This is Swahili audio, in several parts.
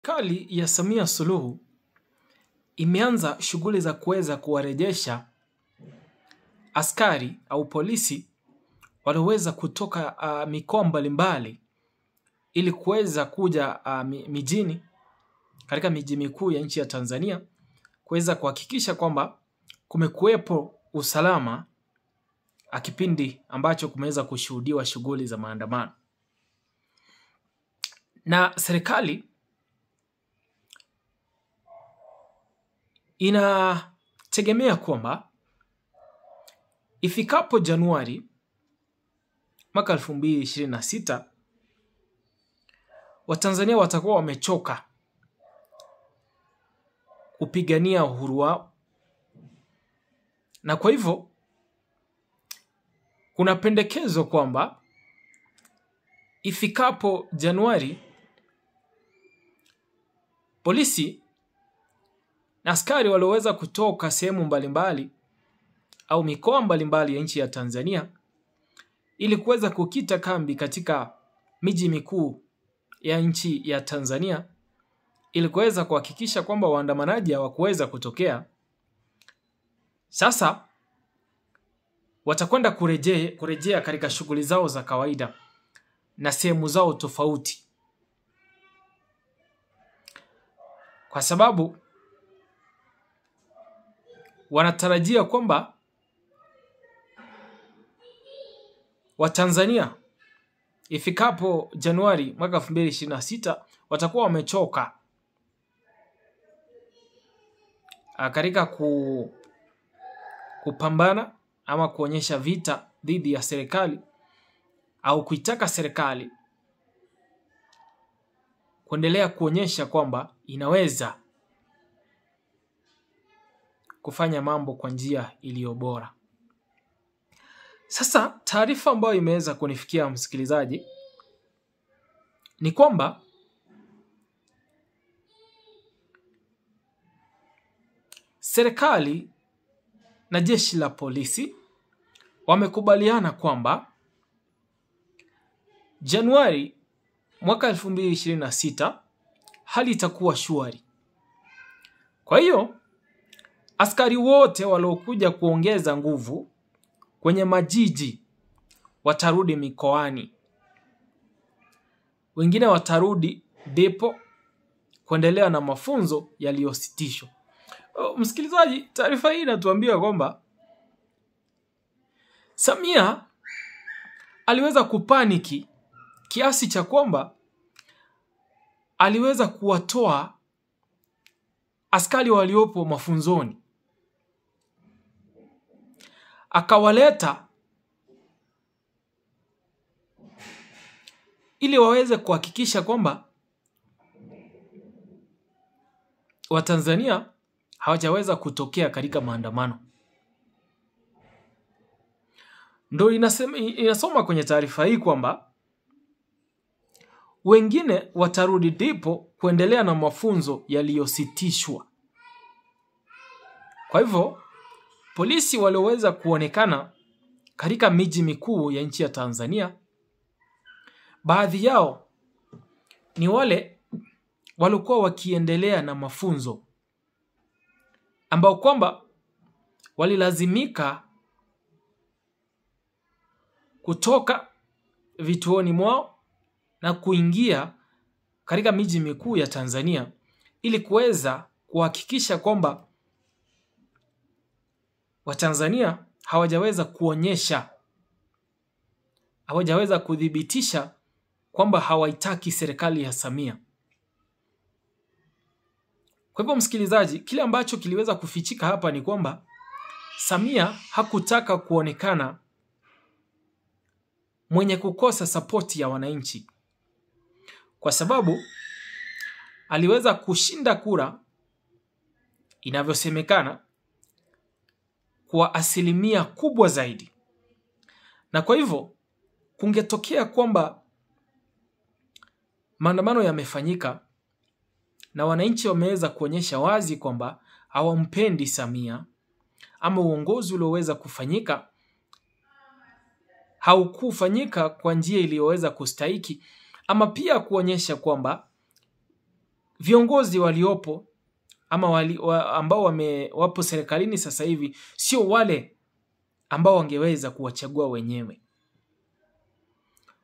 serikali ya Samia Suluhu imeanza shughuli za kuweza kuwarejesha askari au polisi walioweza kutoka mikoa mbalimbali ili kuweza kuja mijini katika miji mikuu ya nchi ya Tanzania kuweza kuhakikisha kwamba kumekuwepo usalama kipindi ambacho kumeweza kushuhudiwa shughuli za maandamano. Na serikali inategemea kwamba ifikapo Januari mwaka 2026 Watanzania watakuwa wamechoka kupigania uhuru wao, na kwa hivyo kuna pendekezo kwamba ifikapo Januari polisi na askari walioweza kutoka sehemu mbalimbali au mikoa mbalimbali ya nchi ya Tanzania ili kuweza kukita kambi katika miji mikuu ya nchi ya Tanzania ili kuweza kuhakikisha kwamba waandamanaji hawakuweza kutokea. Sasa watakwenda kurejea katika shughuli zao za kawaida na sehemu zao tofauti, kwa sababu wanatarajia kwamba Watanzania ifikapo Januari mwaka 2026 watakuwa wamechoka katika kupambana ama kuonyesha vita dhidi ya serikali au kuitaka serikali kuendelea kuonyesha kwamba inaweza kufanya mambo kwa njia iliyo bora. Sasa taarifa ambayo imeweza kunifikia msikilizaji ni kwamba serikali na jeshi la polisi wamekubaliana kwamba Januari mwaka 2026 hali itakuwa shwari. Kwa hiyo askari wote waliokuja kuongeza nguvu kwenye majiji watarudi mikoani, wengine watarudi depo kuendelea na mafunzo yaliyositishwa. Msikilizaji, taarifa hii inatuambia kwamba Samia aliweza kupaniki kiasi cha kwamba aliweza kuwatoa askari waliopo mafunzoni, akawaleta ili waweze kuhakikisha kwamba Watanzania hawajaweza kutokea katika maandamano. Ndio inasoma kwenye taarifa hii kwamba wengine watarudi depo kuendelea na mafunzo yaliyositishwa. Kwa hivyo polisi walioweza kuonekana katika miji mikuu ya nchi ya Tanzania, baadhi yao ni wale walikuwa wakiendelea na mafunzo ambao kwamba walilazimika kutoka vituoni mwao na kuingia katika miji mikuu ya Tanzania ili kuweza kuhakikisha kwamba Watanzania hawajaweza kudhibitisha kwamba hawaitaki serikali ya Samia. Kwa hivyo msikilizaji, kile ambacho kiliweza kufichika hapa ni kwamba Samia hakutaka kuonekana mwenye kukosa sapoti ya wananchi, kwa sababu aliweza kushinda kura inavyosemekana kwa asilimia kubwa zaidi. Na kwa hivyo kungetokea kwamba maandamano yamefanyika na wananchi wameweza kuonyesha wazi kwamba hawampendi Samia, ama uongozi ulioweza kufanyika haukufanyika kwa njia iliyoweza kustahiki, ama pia kuonyesha kwamba viongozi waliopo ama ambao wapo serikalini sasa hivi sio wale ambao wangeweza kuwachagua wenyewe.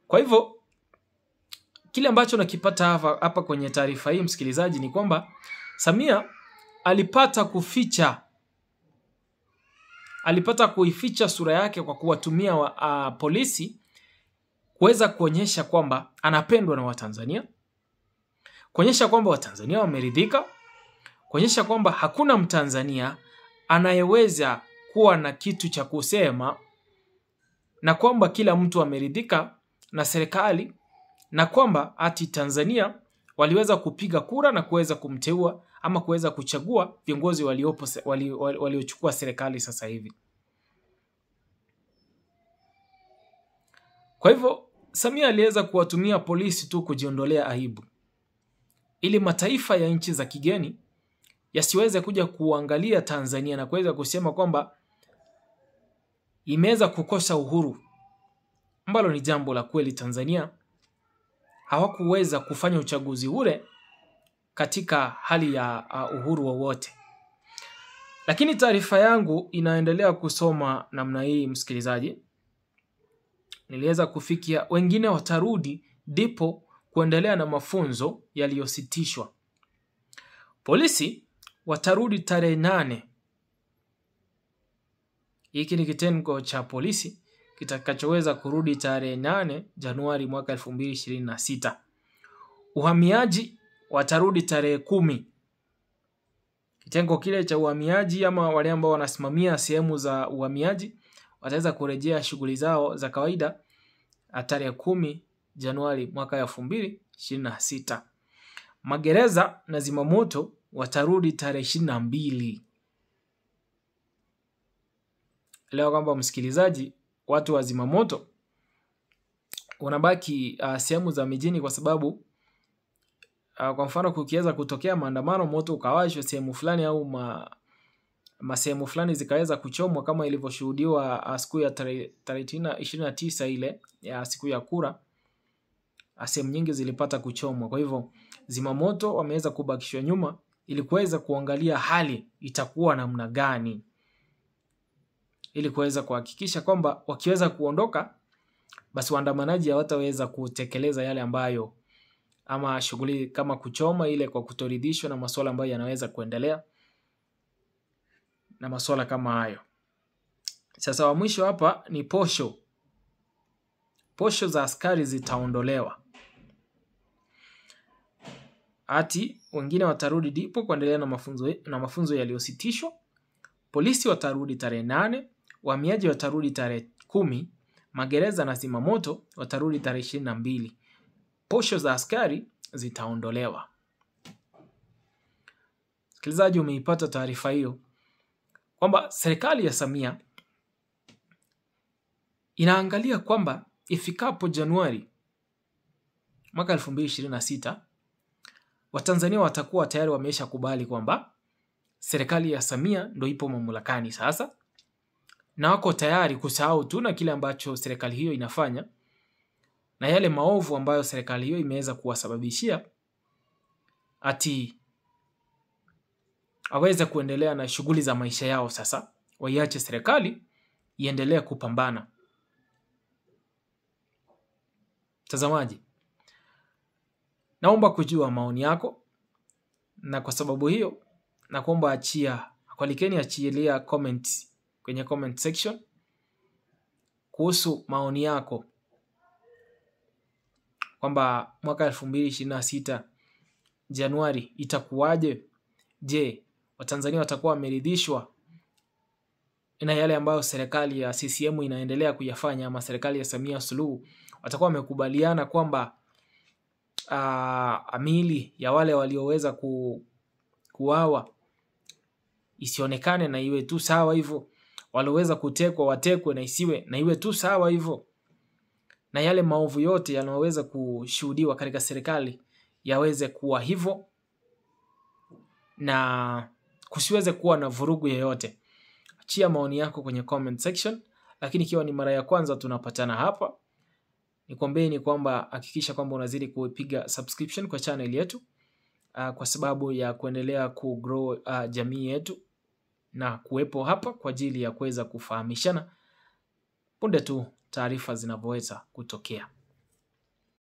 Kwa hivyo kile ambacho nakipata hapa kwenye taarifa hii msikilizaji ni kwamba Samia alipata kuificha sura yake kwa kuwatumia polisi kuweza kuonyesha kwamba anapendwa na Watanzania, kuonyesha kwamba Watanzania wameridhika, kuonyesha kwamba hakuna Mtanzania anayeweza kuwa na kitu cha kusema, na kwamba kila mtu ameridhika na serikali, na kwamba ati Tanzania waliweza kupiga kura na kuweza kumteua ama kuweza kuchagua viongozi waliochukua serikali sasa hivi. Kwa hivyo Samia aliweza kuwatumia polisi tu kujiondolea aibu, ili mataifa ya nchi za kigeni yasiweze kuja kuangalia Tanzania na kuweza kusema kwamba imeweza kukosa uhuru, ambalo ni jambo la kweli. Tanzania hawakuweza kufanya uchaguzi ule katika hali ya uhuru wowote. Lakini taarifa yangu inaendelea kusoma namna hii msikilizaji. Niliweza kufikia wengine watarudi ndipo kuendelea na mafunzo yaliyositishwa. Polisi watarudi tarehe 8. Hiki ni kitengo cha polisi kitakachoweza kurudi tarehe 8 Januari mwaka 2026. Uhamiaji watarudi tarehe 10. Kitengo kile cha uhamiaji ama wale ambao wanasimamia sehemu za uhamiaji wataweza kurejea shughuli zao za kawaida tarehe 10 Januari mwaka 2026. Magereza na zimamoto watarudi tarehe 22. Leo kwamba msikilizaji, watu wa zimamoto wanabaki sehemu za mijini kwa sababu kwa mfano kukiweza kutokea maandamano, moto ukawashwa sehemu fulani au sehemu fulani zikaweza kuchomwa kama ilivyoshuhudiwa siku ya tarehe 29 ile ya siku ya kura, sehemu nyingi zilipata kuchomwa. Kwa hivyo zimamoto wameweza kubakishwa nyuma ili kuweza kuangalia hali itakuwa namna gani, ili kuweza kuhakikisha kwamba wakiweza kuondoka basi waandamanaji hawataweza kutekeleza yale ambayo ama shughuli kama kuchoma ile kwa kutoridhishwa na masuala ambayo yanaweza kuendelea na masuala kama hayo. Sasa wa mwisho hapa ni posho. Posho za askari zitaondolewa. Ati wengine watarudi ndipo kuendelea na mafunzo yaliyositishwa. Polisi watarudi tarehe 8, wahamiaji watarudi tarehe 10, magereza na zimamoto watarudi tarehe 22. Posho za askari zitaondolewa. Sikilizaji, umeipata taarifa hiyo kwamba serikali ya Samia inaangalia kwamba ifikapo Januari mwaka 2026 Watanzania watakuwa tayari wamesha kubali kwamba serikali ya Samia ndio ipo mamlakani sasa, na wako tayari kusahau tu na kile ambacho serikali hiyo inafanya na yale maovu ambayo serikali hiyo imeweza kuwasababishia, ati aweze kuendelea na shughuli za maisha yao. Sasa waiache serikali iendelee kupambana. Tazamaji, naomba kujua maoni yako, na kwa sababu hiyo nakuomba achilia comment kwenye comment section kuhusu maoni yako kwamba mwaka 2026 Januari itakuwaje. Je, Watanzania watakuwa wameridhishwa na yale ambayo serikali ya CCM inaendelea kuyafanya, ama serikali ya Samia Suluhu watakuwa wamekubaliana kwamba amili ya wale walioweza kuuawa isionekane na iwe tu sawa hivyo, walioweza kutekwa watekwe na isiwe na iwe tu sawa hivyo, na yale maovu yote yanayoweza kushuhudiwa katika serikali yaweze kuwa hivyo na kusiweze kuwa na vurugu yoyote. Achia maoni yako kwenye comment section. Lakini ikiwa ni mara ya kwanza tunapatana hapa, nikwambie ni kwamba hakikisha kwamba unazidi kupiga subscription kwa channel yetu, kwa sababu ya kuendelea kugrow jamii yetu na kuwepo hapa kwa ajili ya kuweza kufahamishana punde tu taarifa zinavyoweza kutokea.